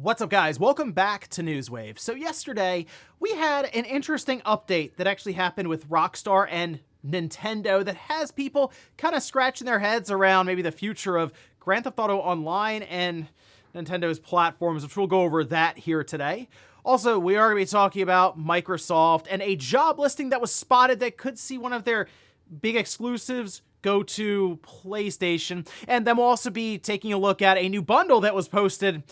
What's up, guys? Welcome back to Newswave. So yesterday, we had an interesting update that actually happened with Rockstar and Nintendo that has people kind of scratching their heads around maybe the future of Grand Theft Auto Online and Nintendo's platforms, which we'll go over that here today. Also, we are going to be talking about Microsoft and a job listing that was spotted that could see one of their big exclusives go to PlayStation. And then we'll also be taking a look at a new bundle that was posted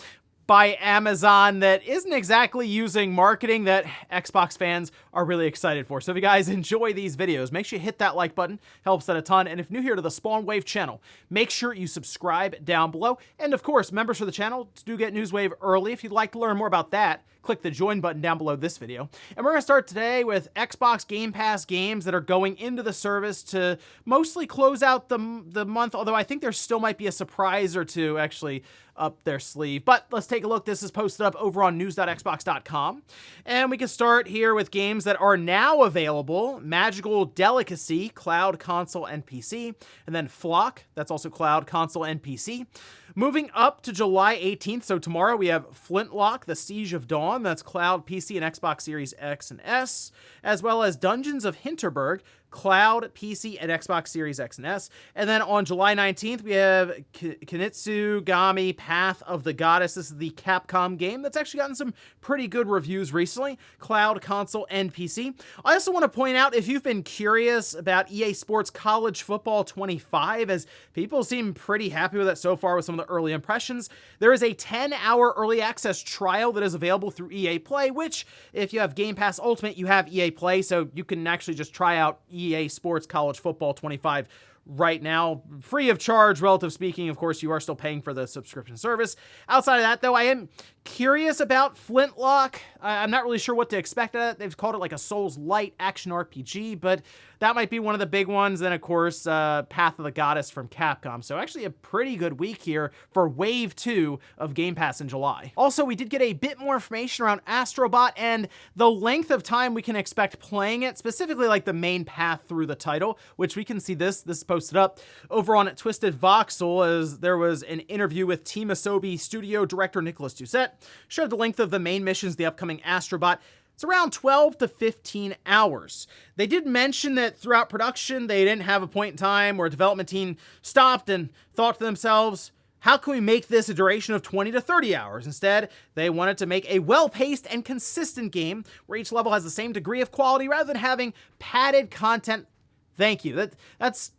by Amazon that isn't exactly using marketing that Xbox fans are really excited for. So if you guys enjoy these videos, make sure you hit that like button, helps out a ton. And if you're new here to the Spawn Wave channel, make sure you subscribe down below. And of course, members for the channel do get Newswave early. If you'd like to learn more about that, click the join button down below this video. And we're gonna start today with Xbox Game Pass games that are going into the service to mostly close out the month, although I think there still might be a surprise or two actually up their sleeve. But let's take a look. This is posted up over on news.xbox.com. And we can start here with games that are now available. Magical Delicacy, cloud, console, and PC. And then Flock, that's also cloud, console, and PC. Moving up to July 18th, so tomorrow we have Flintlock, The Siege of Dawn, that's cloud, PC, and Xbox Series X and S, as well as Dungeons of Hinterberg, cloud, PC, and Xbox Series X and S. And then on July 19th, we have Kinitsugami Path of the Goddess. This is the Capcom game that's actually gotten some pretty good reviews recently, cloud, console, and PC. I also want to point out, if you've been curious about EA Sports College Football 25, as people seem pretty happy with it so far with some of the early impressions, there is a 10-hour early access trial that is available through EA Play, which, if you have Game Pass Ultimate, you have EA Play, so you can actually just try out EA Sports College Football 25 right now, free of charge, relative speaking. Of course, you are still paying for the subscription service. Outside of that, though, I am curious about Flintlock. I'm not really sure what to expect of it. They've called it like a Souls-light action RPG, but that might be one of the big ones. Then, of course, Path of the Goddess from Capcom. So actually a pretty good week here for Wave 2 of Game Pass in July. Also, we did get a bit more information around Astro and the length of time we can expect playing it, specifically like the main path through the title, which we can see this is posted up over on Twisted Voxel, as there was an interview with Team Asobi studio director Nicholas Doucette, showed the length of the main missions, the upcoming Astrobot. It's around 12 to 15 hours. They did mention that throughout production, they didn't have a point in time where a development team stopped and thought to themselves, how can we make this a duration of 20 to 30 hours? Instead, they wanted to make a well-paced and consistent game where each level has the same degree of quality rather than having padded content. Thank you. That's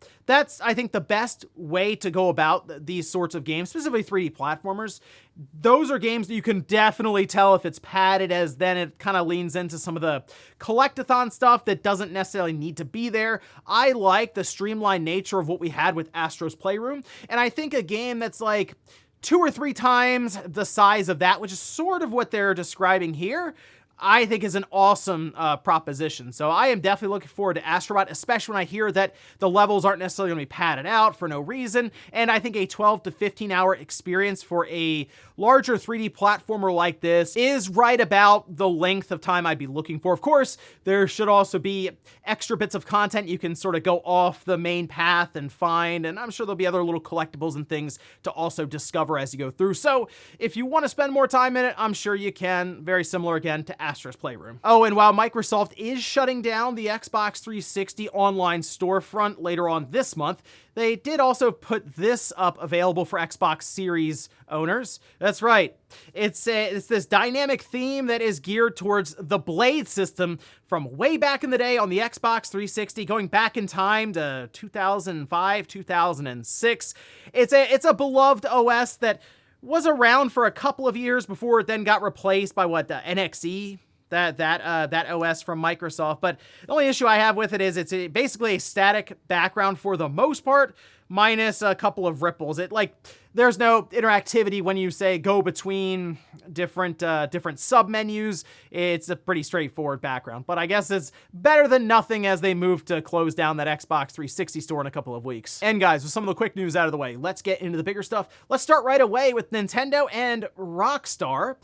I think the best way to go about these sorts of games, specifically 3D platformers. Those are games that you can definitely tell if it's padded, as then it kind of leans into some of the collectathon stuff that doesn't necessarily need to be there. I like the streamlined nature of what we had with Astro's Playroom, and I think a game that's like 2 or 3 times the size of that, which is sort of what they're describing here, I think is an awesome proposition. So I am definitely looking forward to Astrobot, especially when I hear that the levels aren't necessarily going to be padded out for no reason. And I think a 12 to 15 hour experience for a larger 3D platformer like this is right about the length of time I'd be looking for. Of course, there should also be extra bits of content you can sort of go off the main path and find, and I'm sure there'll be other little collectibles and things to also discover as you go through. So if you want to spend more time in it, I'm sure you can. Very similar again to Astro's Playroom. Oh, and while Microsoft is shutting down the Xbox 360 online storefront later on this month, they did also put this up available for Xbox Series owners. That's right. It's this dynamic theme that is geared towards the Blade system from way back in the day on the Xbox 360, going back in time to 2005, 2006. It's a beloved OS that was around for a couple of years before it then got replaced by the NXE, that OS from Microsoft. But the only issue I have with it is it's basically a static background for the most part, minus a couple of ripples. There's no interactivity when you say go between different sub-menus. It's a pretty straightforward background, but I guess it's better than nothing as they move to close down that Xbox 360 store in a couple of weeks. And guys, with some of the quick news out of the way, let's get into the bigger stuff. Let's start right away with Nintendo and Rockstar,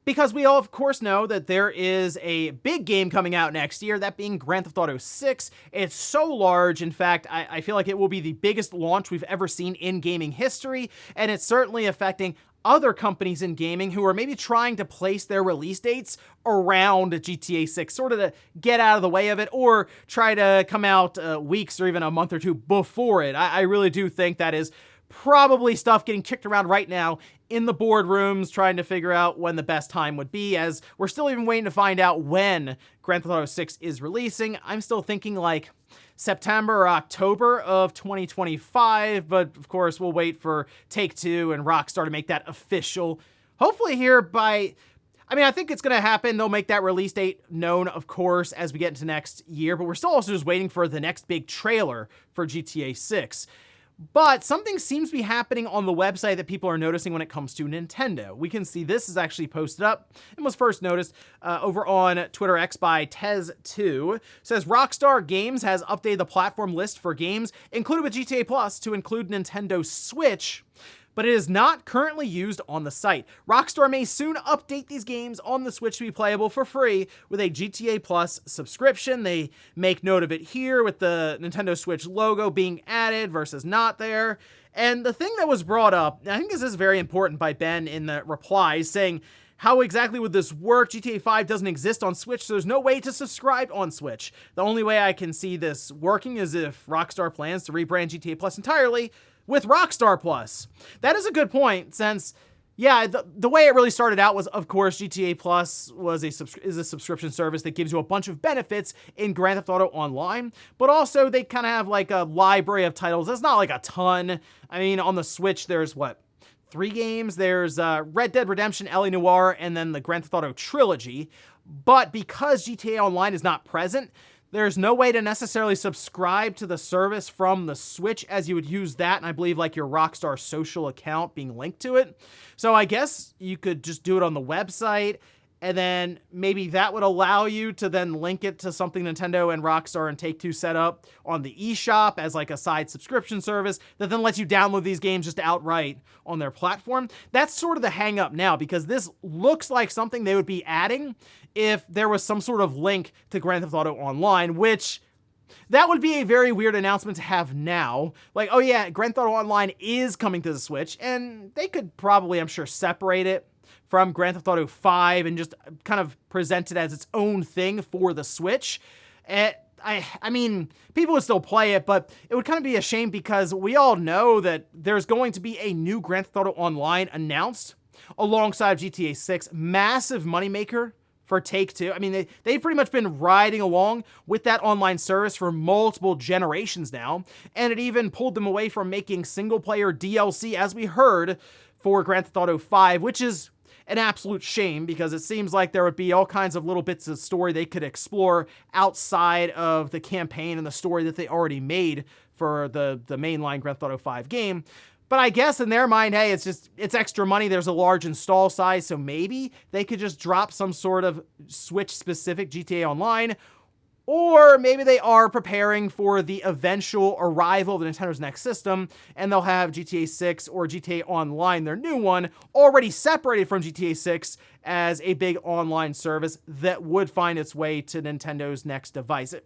because we all, of course, know that there is a big game coming out next year, that being Grand Theft Auto 6. It's so large, in fact, I feel like it will be the biggest launch we've ever seen in gaming history, and it's certainly affecting other companies in gaming who are maybe trying to place their release dates around GTA 6, sort of to get out of the way of it, or try to come out weeks or even a month or two before it. I really do think that is probably stuff getting kicked around right now in the boardrooms, trying to figure out when the best time would be, as we're still even waiting to find out when Grand Theft Auto 6 is releasing. I'm still thinking like September or October of 2025, but of course we'll wait for Take-Two and Rockstar to make that official. Hopefully here by, I think it's going to happen. They'll make that release date known, of course, as we get into next year, but we're still also just waiting for the next big trailer for GTA 6. But something seems to be happening on the website that people are noticing when it comes to Nintendo. We can see this is actually posted up and was first noticed over on Twitter X by Tez2. It says Rockstar Games has updated the platform list for games included with GTA Plus to include Nintendo Switch, but it is not currently used on the site. Rockstar may soon update these games on the Switch to be playable for free with a GTA Plus subscription. They make note of it here with the Nintendo Switch logo being added versus not there. And the thing that was brought up, I think this is very important by Ben in the replies, saying, how exactly would this work? GTA 5 doesn't exist on Switch, so there's no way to subscribe on Switch. The only way I can see this working is if Rockstar plans to rebrand GTA Plus entirely with Rockstar Plus. That is a good point, since, yeah, the way it really started out was, of course, GTA Plus is a subscription service that gives you a bunch of benefits in Grand Theft Auto Online, but also they kind of have like a library of titles. That's not like a ton. I mean, on the Switch, there's 3 games? There's Red Dead Redemption, L.A. Noire, and then the Grand Theft Auto trilogy. But because GTA Online is not present, there's no way to necessarily subscribe to the service from the Switch as you would use that, and I believe like your Rockstar social account being linked to it. So I guess you could just do it on the website, and then maybe that would allow you to then link it to something Nintendo and Rockstar and Take-Two set up on the eShop as like a side subscription service that then lets you download these games just outright on their platform. That's sort of the hang up now, because this looks like something they would be adding if there was some sort of link to Grand Theft Auto Online, which that would be a very weird announcement to have now. Like, oh yeah, Grand Theft Auto Online is coming to the Switch, and they could probably, I'm sure, separate it from Grand Theft Auto 5 and just kind of present it as its own thing for the Switch. I mean, people would still play it, but it would kind of be a shame because we all know that there's going to be a new Grand Theft Auto Online announced alongside GTA 6. Massive moneymaker for Take-Two. I mean, they've pretty much been riding along with that online service for multiple generations now, and it even pulled them away from making single-player DLC, as we heard, for Grand Theft Auto 5, which is an absolute shame because it seems like there would be all kinds of little bits of story they could explore outside of the campaign and the story that they already made for the mainline Grand Theft Auto 5 game. But I guess in their mind, hey, it's extra money. There's a large install size, so maybe they could just drop some sort of Switch-specific GTA Online, or maybe they are preparing for the eventual arrival of Nintendo's next system, and they'll have GTA 6 or GTA Online, their new one, already separated from GTA 6 as a big online service that would find its way to Nintendo's next device. A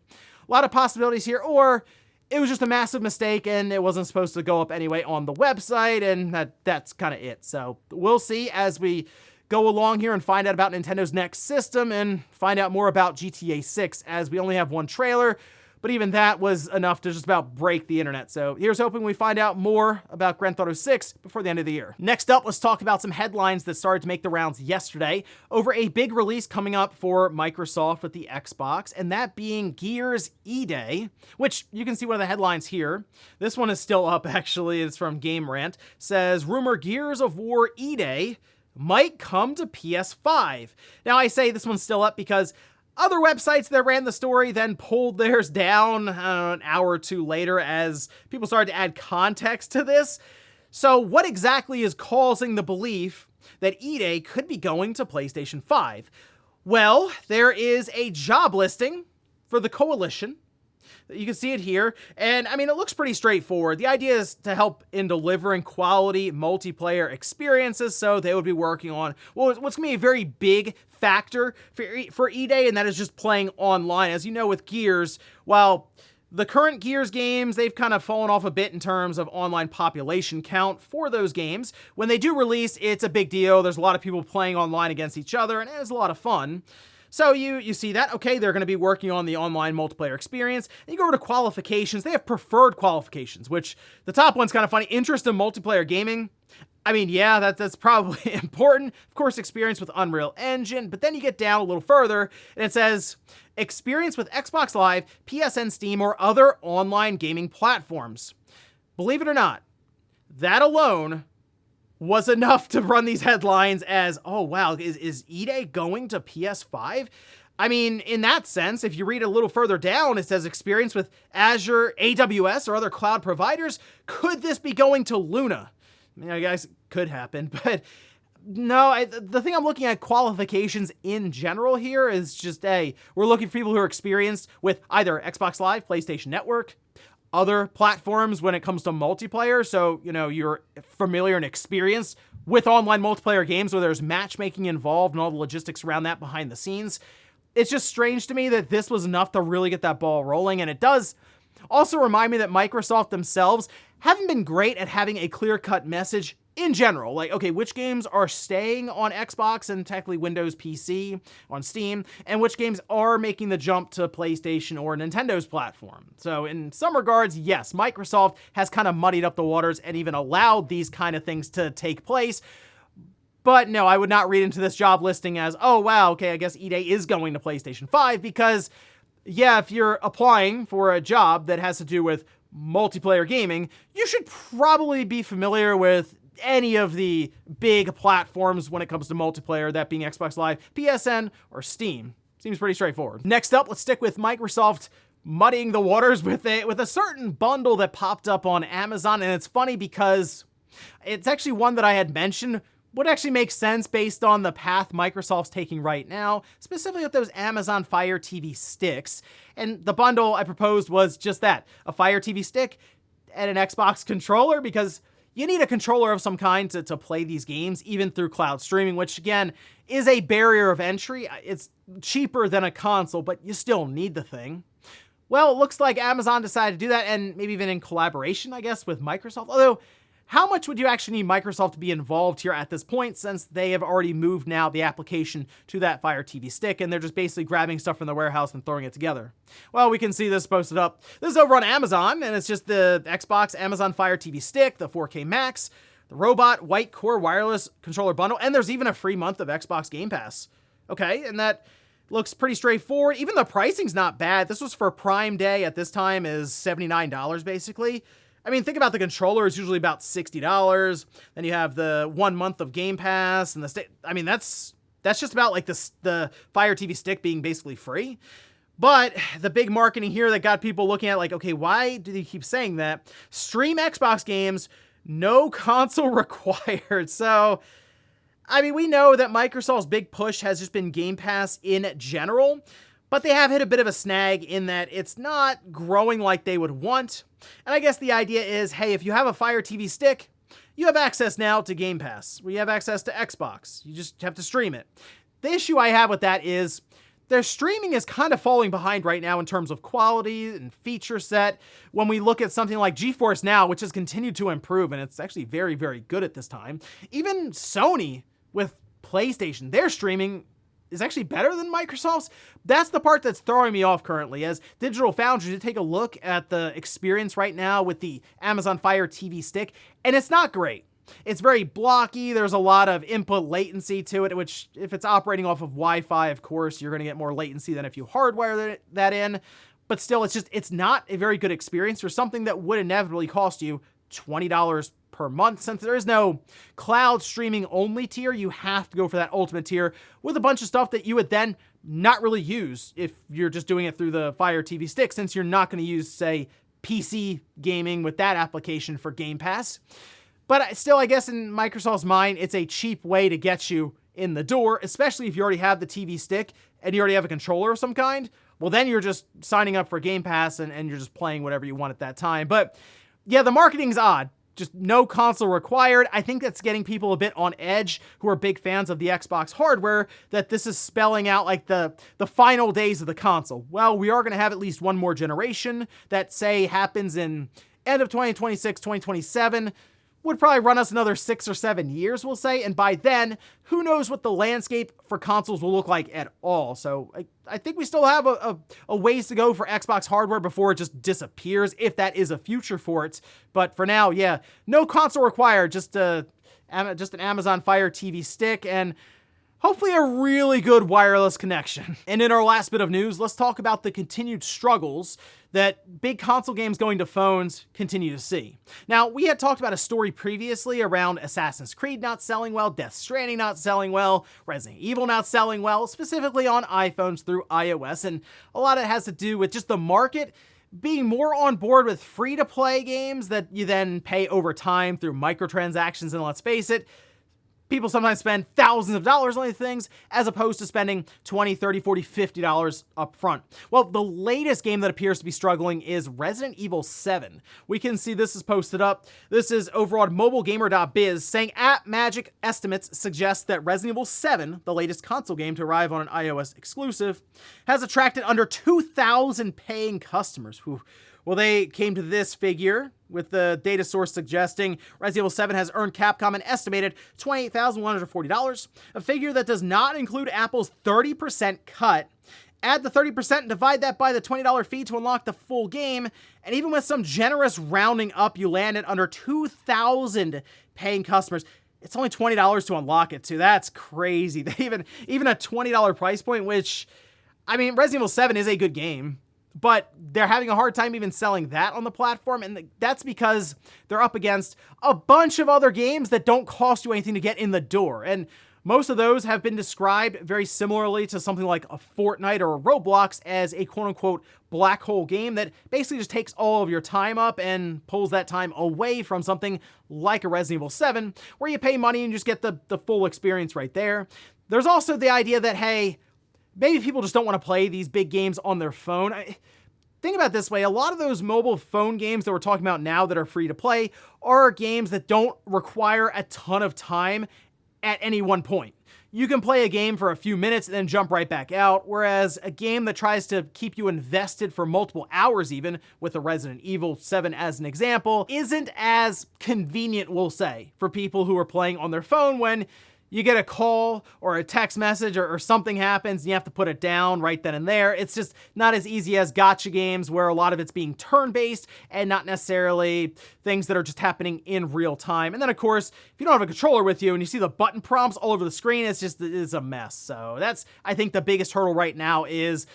lot of possibilities here, or it was just a massive mistake and it wasn't supposed to go up anyway on the website, and that's kind of it. So we'll see as we go along here and find out about Nintendo's next system and find out more about GTA 6, as we only have one trailer, but even that was enough to just about break the internet. So here's hoping we find out more about Grand Theft Auto 6 before the end of the year. Next up, let's talk about some headlines that started to make the rounds yesterday over a big release coming up for Microsoft with the Xbox, and that being Gears E-Day, which you can see one of the headlines here. This one is still up, actually. It's from Game Rant. Says, rumor Gears of War E-Day might come to PS5. Now, I say this one's still up because other websites that ran the story then pulled theirs down an hour or two later as people started to add context to this. So what exactly is causing the belief that E-Day could be going to PlayStation 5? Well, there is a job listing for the Coalition. You can see it here, and I mean, it looks pretty straightforward. The idea is to help in delivering quality multiplayer experiences, so they would be working on what's going to be a very big factor for E-Day, and that is just playing online. As you know, with Gears, while The current Gears games, they've kind of fallen off a bit in terms of online population count for those games. When they do release, it's a big deal. There's a lot of people playing online against each other, and it's a lot of fun. So you see that, okay, they're going to be working on the online multiplayer experience. And you go over to qualifications. They have preferred qualifications, which the top one's kind of funny. Interest in multiplayer gaming. I mean, yeah, that's probably important. Of course, experience with Unreal Engine, but then you get down a little further, and it says, experience with Xbox Live, PSN, Steam, or other online gaming platforms. Believe it or not, that alone was enough to run these headlines as, oh wow, is EA going to PS5? I mean, in that sense, if you read a little further down, it says experience with Azure, AWS, or other cloud providers. Could this be going to Luna? I mean, I guess it could happen, but no, the thing I'm looking at qualifications in general here is just, hey, we're looking for people who are experienced with either Xbox Live, PlayStation Network, other platforms when it comes to multiplayer. So, you're familiar and experienced with online multiplayer games where there's matchmaking involved and all the logistics around that behind the scenes. It's just strange to me that this was enough to really get that ball rolling. And it does also remind me that Microsoft themselves haven't been great at having a clear-cut message in general. Like, okay, which games are staying on Xbox and technically Windows PC on Steam, and which games are making the jump to PlayStation or Nintendo's platform. So in some regards, yes, Microsoft has kind of muddied up the waters and even allowed these kind of things to take place. But no, I would not read into this job listing as, oh wow, okay, I guess EA is going to PlayStation 5, because yeah, if you're applying for a job that has to do with multiplayer gaming, you should probably be familiar with any of the big platforms when it comes to multiplayer, that being Xbox Live, PSN, or Steam. Seems pretty straightforward. Next up, let's stick with Microsoft muddying the waters with a certain bundle that popped up on Amazon, and it's funny because it's actually one that I had mentioned would actually make sense based on the path Microsoft's taking right now, specifically with those Amazon Fire TV sticks. And the bundle I proposed was just that, a Fire TV stick and an Xbox controller, because you need a controller of some kind to play these games, even through cloud streaming, which again is a barrier of entry. It's cheaper than a console, but you still need the thing. Well, it looks like Amazon decided to do that, and maybe even in collaboration, I guess, with Microsoft. Although, how much would you actually need Microsoft to be involved here at this point, since they have already moved now the application to that Fire TV stick, and they're just basically grabbing stuff from the warehouse and throwing it together? Well, we can see this posted up. This is over on Amazon, and it's just the Xbox Amazon Fire TV stick, the 4K Max, the Robot White Core Wireless Controller Bundle, and there's even a free month of Xbox Game Pass. Okay, and that looks pretty straightforward. Even the pricing's not bad. This was for Prime Day at this time is $79 basically. I mean, think about the controller is usually about $60. Then you have the 1 month of Game Pass and I mean, that's just about like the Fire TV stick being basically free. But the big marketing here that got people looking at like, okay, why do they keep saying that? Stream Xbox games, no console required. So, I mean, we know that Microsoft's big push has just been Game Pass in general, but they have hit a bit of a snag in that it's not growing like they would want. And I guess the idea is, hey, if you have a Fire TV stick, you have access now to Game Pass, where you have access to Xbox. You just have to stream it. The issue I have with that is their streaming is kind of falling behind right now in terms of quality and feature set. When we look at something like GeForce Now, which has continued to improve, and it's actually very, very good at this time. Even Sony with PlayStation, their streaming is actually better than Microsoft's. That's the part that's throwing me off currently, as Digital Foundry to take a look at the experience right now with the Amazon Fire TV stick, and it's not great. It's very blocky. There's a lot of input latency to it, which if it's operating off of Wi-Fi, of course, you're going to get more latency than if you hardwire that in. But still, it's not a very good experience for something that would inevitably cost you $20 per month. Since there is no cloud streaming only tier, you have to go for that ultimate tier with a bunch of stuff that you would then not really use if you're just doing it through the Fire TV stick, since you're not going to use, say, PC gaming with that application for Game Pass. But still, I guess in Microsoft's mind, it's a cheap way to get you in the door, especially if you already have the TV stick and you already have a controller of some kind. Well, then you're just signing up for Game Pass and you're just playing whatever you want at that time. But yeah, the marketing's odd. just no console required. I think that's getting people a bit on edge who are big fans of the Xbox hardware, that this is spelling out like the final days of the console. Well, we are going to have at least one more generation that, say, happens in end of 2026, 2027. Would probably run us another 6 or 7 years, we'll say, and by then, who knows what the landscape for consoles will look like at all. So I think we still have a ways to go for Xbox hardware before it just disappears, if that is a future for it. But for now, yeah, no console required, just an Amazon Fire TV stick, and hopefully a really good wireless connection. And in our last bit of news, let's talk about the continued struggles that big console games going to phones continue to see. Now, we had talked about a story previously around Assassin's Creed not selling well, Death Stranding not selling well, Resident Evil not selling well, specifically on iPhones through iOS, and a lot of it has to do with just the market being more on board with free-to-play games that you then pay over time through microtransactions, and let's face it, people sometimes spend thousands of dollars on these things as opposed to spending $20, $30, $40, $50 up front. Well, the latest game that appears to be struggling is Resident Evil 7. We can see this is posted up. This is over on mobilegamer.biz saying AppMagic estimates suggest that Resident Evil 7, the latest console game to arrive on an iOS exclusive, has attracted under 2,000 paying customers. Whew. Well, they came to this figure, with the data source suggesting Resident Evil 7 has earned Capcom an estimated $28,140, a figure that does not include Apple's 30% cut. Add the 30% and divide that by the $20 fee to unlock the full game, and even with some generous rounding up, you land at under 2,000 paying customers. It's only $20 to unlock it, too. That's crazy. Even a $20 price point, which, I mean, Resident Evil 7 is a good game, but they're having a hard time even selling that on the platform, and that's because they're up against a bunch of other games that don't cost you anything to get in the door, and most of those have been described very similarly to something like a Fortnite or a Roblox as a quote-unquote black hole game that basically just takes all of your time up and pulls that time away from something like a Resident Evil 7, where you pay money and you just get the full experience right there. There's also the idea that, hey, maybe people just don't want to play these big games on their phone. Think about it this way, a lot of those mobile phone games that we're talking about now that are free to play are games that don't require a ton of time at any one point. You can play a game for a few minutes and then jump right back out, whereas a game that tries to keep you invested for multiple hours even, with a Resident Evil 7 as an example, isn't as convenient, we'll say, for people who are playing on their phone when you get a call or a text message or something happens and you have to put it down right then and there. It's just not as easy as gacha games where a lot of it's being turn-based and not necessarily things that are just happening in real time. And then, of course, if you don't have a controller with you and you see the button prompts all over the screen, it's a mess. So that's, I think, the biggest hurdle right now is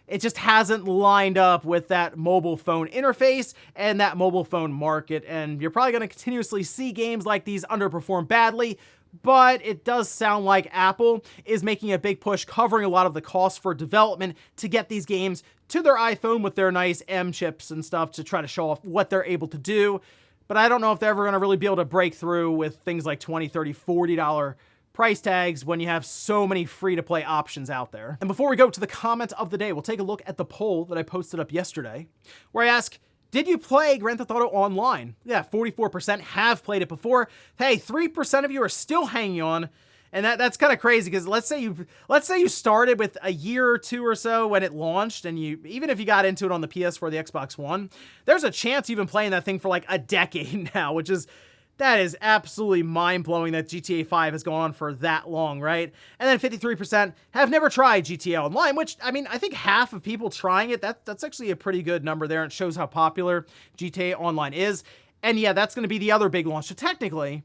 it just hasn't lined up with that mobile phone interface and that mobile phone market. And you're probably going to continuously see games like these underperform badly, but it does sound like Apple is making a big push covering a lot of the costs for development to get these games to their iPhone with their nice M chips and stuff to try to show off what they're able to do. But I don't know if they're ever going to really be able to break through with things like $20, $30, $40 price tags when you have so many free-to-play options out there. And before we go to the comment of the day, we'll take a look at the poll that I posted up yesterday, where I ask, did you play Grand Theft Auto Online? Yeah, 44% have played it before. Hey, 3% of you are still hanging on, and that's kind of crazy because let's say you started with a year or two or so when it launched, and even if you got into it on the PS4 or the Xbox One, there's a chance you've been playing that thing for like a decade now, that is absolutely mind-blowing that GTA 5 has gone on for that long, right? And then 53% have never tried GTA Online, which, I mean, I think half of people trying it, that's actually a pretty good number there, and it shows how popular GTA Online is. And yeah, that's going to be the other big launch. So technically,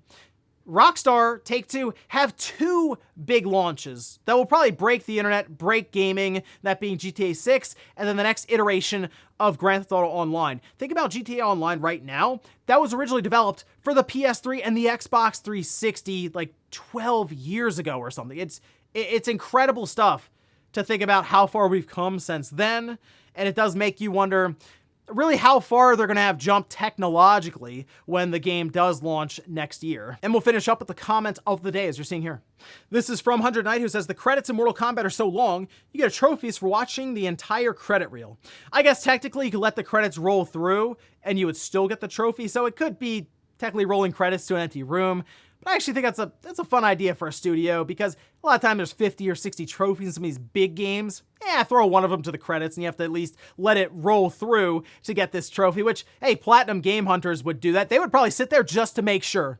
Rockstar, Take-Two have two big launches that will probably break the internet, break gaming, that being GTA 6, and then the next iteration of Grand Theft Auto Online. Think about GTA Online right now. That was originally developed for the PS3 and the Xbox 360 like 12 years ago or something. It's incredible stuff to think about how far we've come since then, and it does make you wonder really how far they're going to have jumped technologically when the game does launch next year. And we'll finish up with the comment of the day, as you're seeing here. This is from 100 Knight, who says, the credits in Mortal Kombat are so long, you get trophies for watching the entire credit reel. I guess technically you could let the credits roll through and you would still get the trophy, so it could be technically rolling credits to an empty room. But I actually think that's a fun idea for a studio, because a lot of time there's 50 or 60 trophies in some of these big games. Throw one of them to the credits and you have to at least let it roll through to get this trophy, which, hey, Platinum Game Hunters would do that. They would probably sit there just to make sure,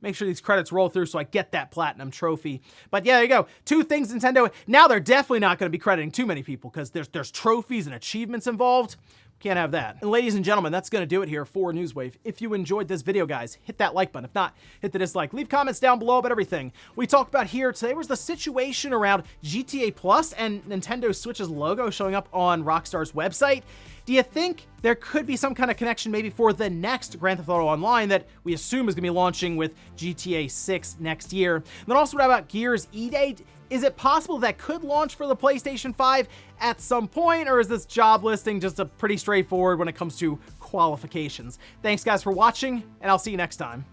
make sure these credits roll through so I get that Platinum trophy. But yeah, there you go. Two things Nintendo, now they're definitely not going to be crediting too many people, because there's trophies and achievements involved. Can't have that. And ladies and gentlemen, that's going to do it here for Newswave. If you enjoyed this video, guys, hit that like button. If not, hit the dislike. Leave comments down below about everything we talked about here today. Was the situation around GTA Plus and Nintendo Switch's logo showing up on Rockstar's website. Do you think there could be some kind of connection maybe for the next Grand Theft Auto Online that we assume is going to be launching with GTA 6 next year? And then also, what about Gears E-Date? Is it possible that could launch for the PlayStation 5 at some point, or is this job listing just a pretty straightforward when it comes to qualifications? Thanks, guys, for watching, and I'll see you next time.